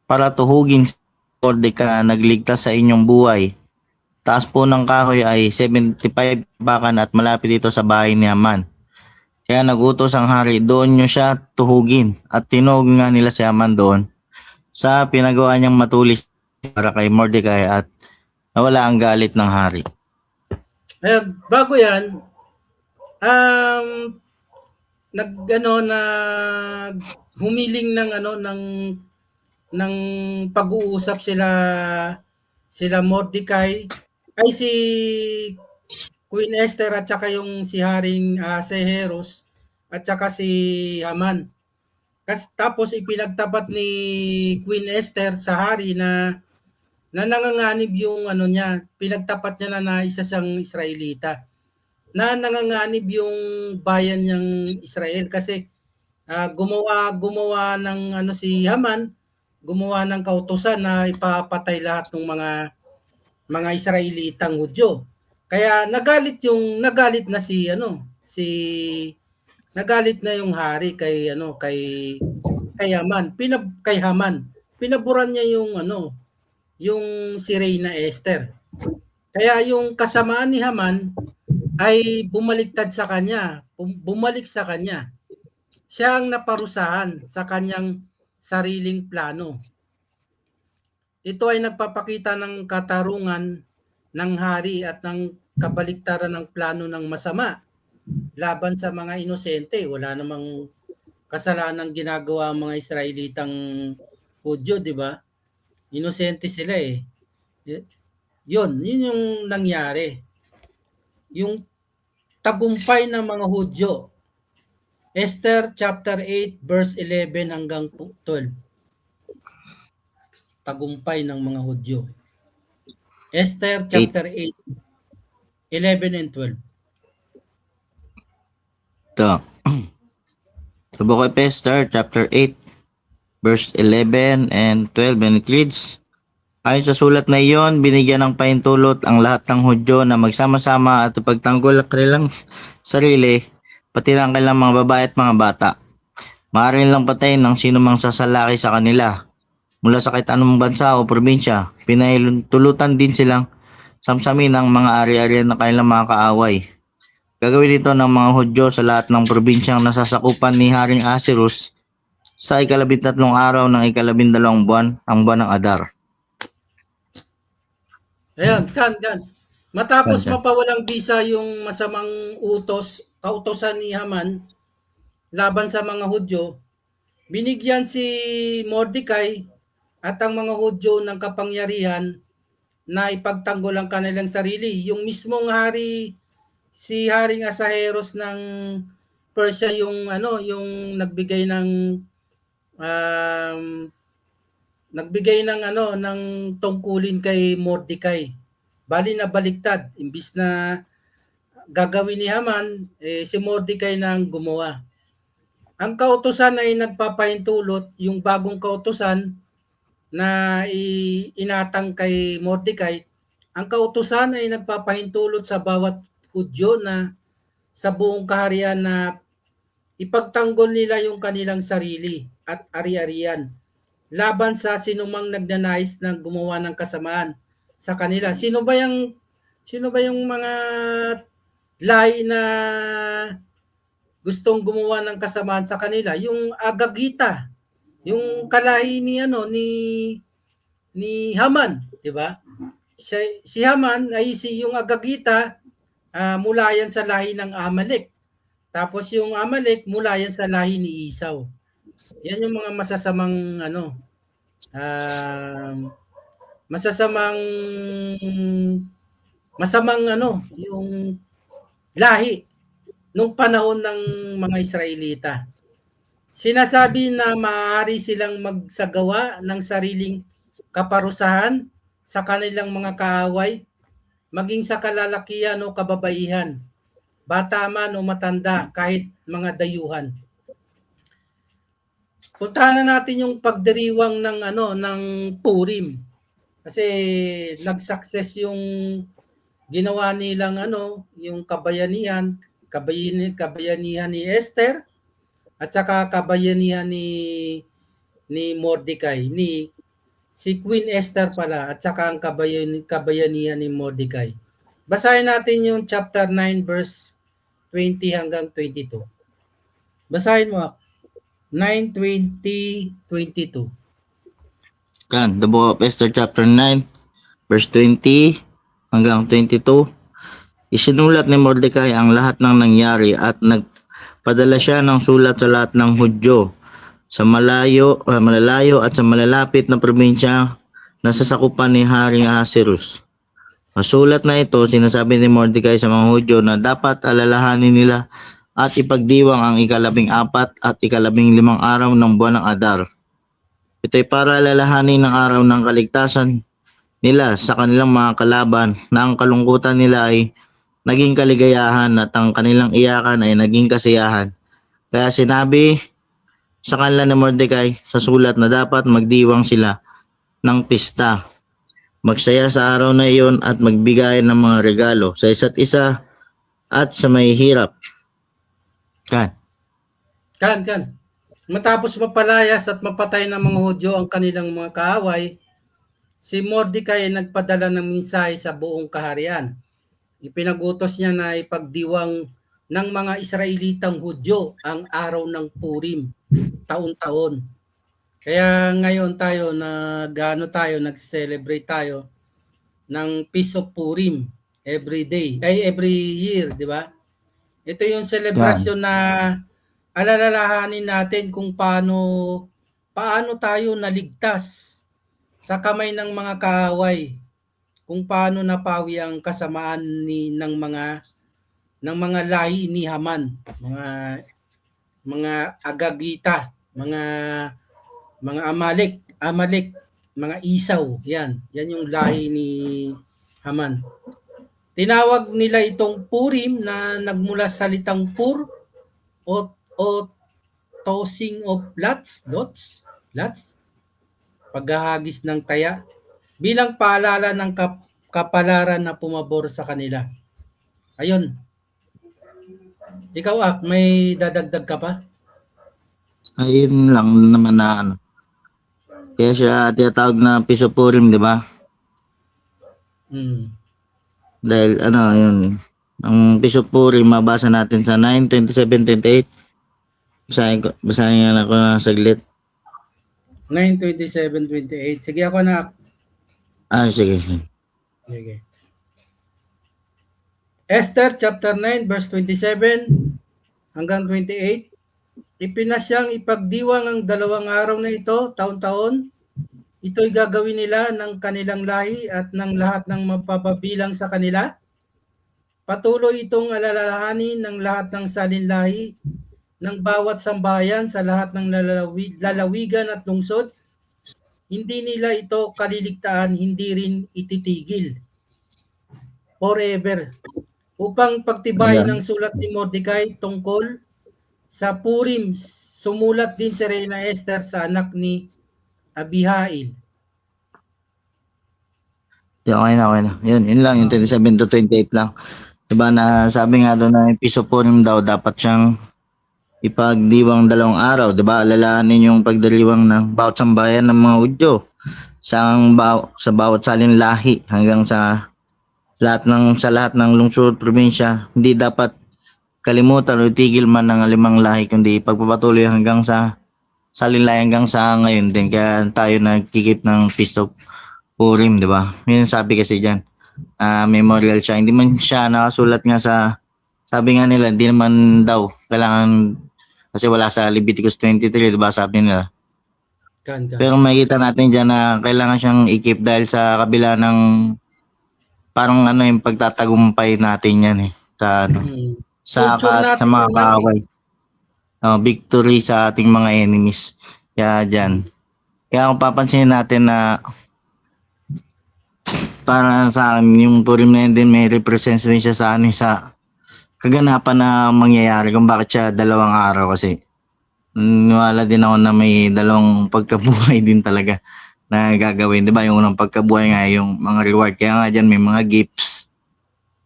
para tuhugin si Mordecai, nagligtas sa inyong buhay. Taas po ng kahoy ay 75 bakan at malapit ito sa bahay ni Haman. Kaya nagutos ang hari, doon nyo siya tuhugin, at tinuhog nga nila si Haman doon sa pinagawa niyang matulis para kay Mordecai, at nawala ang galit ng hari. Ayan, bago yan, humiling ng pag-uusap sila Mordecai, ay si Queen Esther at saka yung si Haring Ahasuerus at saka si Haman. Tapos ipinagtapat ni Queen Esther sa hari na nanganganib yung niya, pinagtapat niya na isa siyang Israelita, na nanganganib yung bayan niyang Israel, kasi gumawa ng si Haman, gumawa ng kautusan na ipapatay lahat ng mga Israelitang Hudyo. Kaya nagalit na yung hari kay Haman. Kay Haman. Pinaburan niya yung si Reyna Esther. Kaya yung kasamaan ni Haman ay bumalik sa kanya. Siya ang naparusahan sa kanyang sariling plano. Ito ay nagpapakita ng katarungan ng hari at ng kabaliktaran ng plano ng masama laban sa mga inosente. Wala namang kasalanang ginagawa ang mga Israelitang Hudyo, di ba? Inosente sila eh. Yun yung nangyari. Yung tagumpay ng mga Hudyo. Esther chapter 8 verse 11 hanggang 12. Tagumpay ng mga Hudyo. Esther chapter 8 11 and 12. Ito. The book of Esther chapter 8 verse 11 and 12, and it reads, ayon sa sulat na iyon, binigyan ng pahintulot ang lahat ng Hudyo na magsama-sama at ipagtanggol ang kanilang sarili, pati lang kanilang mga babae at mga bata. Maaari nilang patayin ng sino mang sasalaki sa kanila mula sa kahit anong bansa o probinsya. Pinahintulutan din silang samsamin ang mga ari-arian ng kanilang mga kaaway. Gagawin ito ng mga Hudyo sa lahat ng probinsyang nasasakupan ni Haring Ahasuerus sa 13 araw ng 12 buwan, ang buwan ng Adar. Ayan, kan. Matapos mapawalang bisa yung masamang kautosan ni Haman laban sa mga Hudyo, binigyan si Mordecai at ang mga Hudyo ng kapangyarihan na ipagtanggol ang kanilang sarili. Yung mismong si Haring Ahasuerus ng Persia yung nagbigay ng ng tungkulin kay Mordecai. Bali na baliktad, imbis na gagawin ni Haman, si Mordecai nang gumawa. ang kautusan ay nagpapahintulot, yung bagong kautusan na inatang kay Mordecai, ang kautusan ay nagpapahintulot sa bawat Hudyo na sa buong kaharian na ipagtanggol nila yung kanilang sarili at ari-arian laban sa sinumang nagnanais na gumawa ng kasamaan sa kanila. Sino ba yung mga lahi na gustong gumawa ng kasamaan sa kanila? Yung Agagita, yung kalahi ni ni Haman, di ba? Si Haman ay yung Agagita, mula yan sa lahi ng Amalek. Tapos yung Amalek mula yan sa lahi ni Esau. Yan yung mga masamang yung lahi nung panahon ng mga Israelita. Sinasabi na maaari silang magsagawa ng sariling kaparusahan sa kanilang mga kaaway, maging sa kalalakihan o kababaihan, bata man o matanda, kahit mga dayuhan. Puntahan na natin yung pagdiriwang ng Purim. Kasi nag-success yung ginawa nilang yung kabayanihan ni Esther at saka kabayanihan ni Mordecai, si Queen Esther pala, at saka ang kabayanihan ni Mordecai. Basahin natin yung chapter 9 verse 20 hanggang 22. Basahin mo. 9:20-22. Kan, the book of Esther chapter 9, verse 20 hanggang 22. Isinulat ni Mordecai ang lahat ng nangyari at nagpadala siya ng sulat sa lahat ng Hudyo sa malalayo at sa malalapit na probinsya na sasakupan ni Haring Ahasuerus. Sa sulat na ito, sinasabi ni Mordecai sa mga Hudyo na dapat alalahanin nila at ipagdiwang ang 14 at 15 araw ng buwan ng Adar. Ito'y para alalahanin ng araw ng kaligtasan nila sa kanilang mga kalaban, na ang kalungkutan nila ay naging kaligayahan at ang kanilang iyakan ay naging kasiyahan. Kaya sinabi sa kanila ni Mordecai sa sulat na dapat magdiwang sila ng pista, magsaya sa araw na iyon at magbigay ng mga regalo sa isa't isa at sa may hirap. Kan. Matapos mapalayas at mapatay ng mga Hudyo ang kanilang mga kaaway, si Mordecai ay nagpadala ng mensahe sa buong kaharian. Ipinagutos niya na ipagdiwang ng mga Israelitang Hudyo ang araw ng Purim, taon-taon. Kaya ngayon tayo nag-celebrate tayo ng Feast of Purim every year, di ba? Ito yung celebration na alalahanin natin kung paano tayo naligtas sa kamay ng mga kaaway, kung paano napawi ang kasamaan ng mga lahi ni Haman, mga Agagita, mga Amalek, mga Esau, yan yung lahi ni Haman. Tinawag nila itong Purim na nagmula sa salitang pur o tossing of lots, paghahagis ng taya, bilang paalala ng kapalaran na pumabor sa kanila. Ayun. Ikaw, may dadagdag ka pa? Ayun lang naman na Kaya siya tinatawag na Feast of Purim, di ba? Dahil yun, ang Feast of Purim mabasa natin sa 9:27-28. Basahin ako na saglit. 9:27-28. Sige ako na. Sige. Esther chapter 9 verse 27 hanggang 28. Ipinasyang ipagdiwang ang 2 araw na ito, taon-taon. Ito'y gagawin nila ng kanilang lahi at ng lahat ng mapapabilang sa kanila. Patuloy itong alalahanin ng lahat ng salinlahi ng bawat sambahayan sa lahat ng lalawigan at lungsod. Hindi nila ito kaliligtaan, hindi rin ititigil forever, upang pagtibayin ng sulat ni Mordecai tungkol sa Purim sumulat din si Reyna Esther sa anak ni Abihail. Okay na. Yun lang, yung 27 to 28 lang. Diba na sabi nga doon na yung piso porim daw dapat siyang ipagdiwang 2 araw. Diba alalahanin yung pagdiriwang ng bawat sambayan ng mga Hudyo sa bawat salin lahi hanggang sa lahat ng lungsod, probinsya. Hindi dapat kalimutan o tigil man ng 5 lahi kundi pagpapatuloy hanggang sa salinlahi hanggang sa ngayon din. Kaya tayo nagkikip ng Feast of Purim, di ba? Yun sabi kasi dyan. Memorial siya. Hindi man siya nakasulat nga sabi nga nila, hindi naman daw kailangan kasi wala sa Leviticus 23, di ba? Sabi nila. Pero makikita natin dyan na kailangan siyang i-keep dahil sa kabila ng parang yung pagtatagumpay natin yan eh. Sa mga kaaway. Victory sa ating mga enemies. Kaya dyan. Kaya kung papansinin natin na para sa akin, yung Purim na yun din may represents din siya sa kaganapan na mangyayari kung bakit siya 2 araw kasi niwala din ako na may 2 pagkabuhay din talaga na gagawin. Diba yung unang pagkabuhay nga yung mga reward. Kaya nga dyan may mga gifts.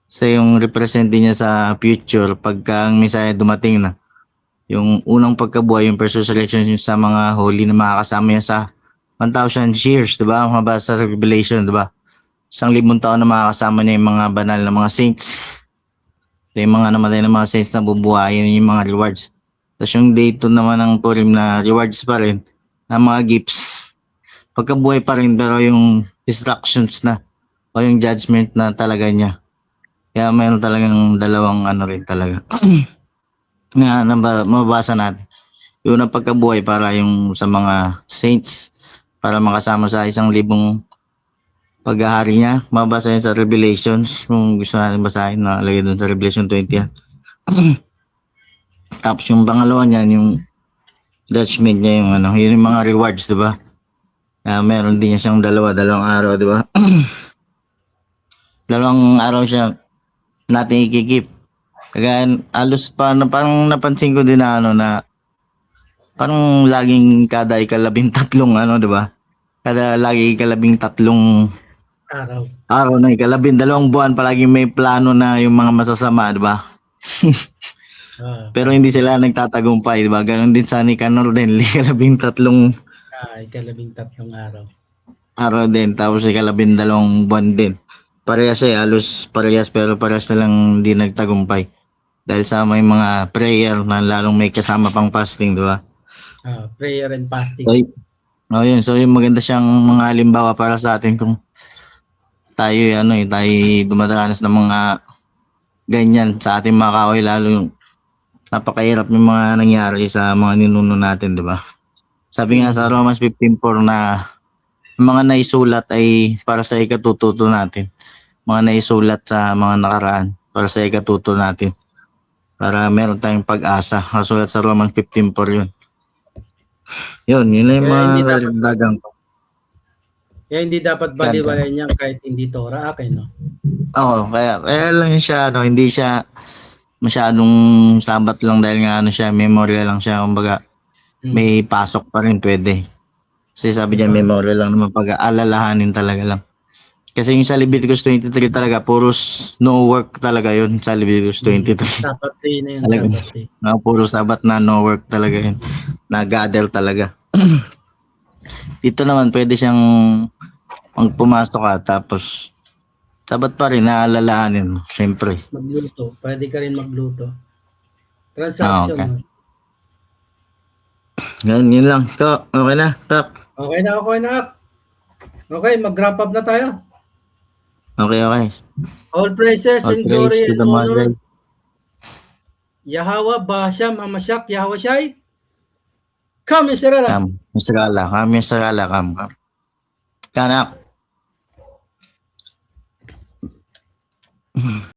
So yung represent din niya sa future pagka ang Messiah dumating na. Yung unang pagkabuhay, yung first resurrection sa mga holy na makakasama niya sa 1,000 years, diba? Mabasa sa Revelation, diba? 1,000 taon na makakasama niya yung mga banal na mga saints. Yung mga namatay na mga saints na bubuhayin yung mga rewards. Tapos yung day 2 naman ng Purim na rewards pa rin na mga gifts. Pagkabuhay pa rin pero yung instructions na o yung judgment na talaga niya. Kaya mayroon talagang 2 rin talaga. Nga mababasa natin. Yung unang pagkabuhay para yung sa mga saints para makasama sa 1,000 paghahari niya. Mabasa yun sa Revelations. Kung gusto natin basahin, nalagay doon sa Revelation 20 yan. Tapos yung pangalawa niyan, yung judgment niya, yun yung mga rewards, diba? Meron din niya siyang 2 araw, diba? 2 araw siya natin ikikip. Kaya alos parang napansin ko din na parang laging kada 13, diba? Lagi 13 araw na 12 buwan palagi may plano na yung mga masasama, di ba? Pero hindi sila nagtatagumpay, di ba? Ganon din sa Nicanor din, 13 araw din, tapos 12 buwan din. Parehas halos parehas pero parehas na lang hindi nagtagumpay. Dahil sa may mga prayer na lalong may kasama pang fasting, di ba? Prayer and fasting. Yun. So yung maganda siyang mga halimbawa para sa atin kung tayo dumadanas ng mga ganyan sa ating mga kaaway, lalo yung napakahirap yung mga nangyari sa mga ninuno natin, di ba? Sabi nga sa Romans 15:4 na mga naisulat ay para sa ikatututo natin. Mga naisulat sa mga nakaraan para sa ikatututo natin. Para meron tayong pag-asa. Nasulat sa Romans 15:4 yun. Yun yung mga karagdagang. Kaya hindi dapat baliwalayan niya kahit hindi Torah, no? Oo, kaya lang siya, hindi siya masyadong sabat lang dahil nga siya, memorial lang siya, kumbaga may pasok pa rin pwede. Kasi sabi niya memorial lang naman pag-aalalahanin talaga lang. Kasi yung sa Leviticus 23 talaga, puros no work talaga yun sa Leviticus 23. Sabat day na yun, sabat day. Puro sabat na no work talaga yun. Na-gather talaga. Dito naman pwede siyang pumasok ka tapos sabat pa rin naalalahanin mo, syempre. Magluto, pwede ka rin magluto. Transaction. Okay. Yun lang. So, okay na. Stop. Okay na. Okay, mag-wrap up na tayo. Okay. All praises and glory to and the honor. Master. Yahweh, Bahasham, Hamashak, Yahweh Shai. Come, Israel. Kam. Kanak.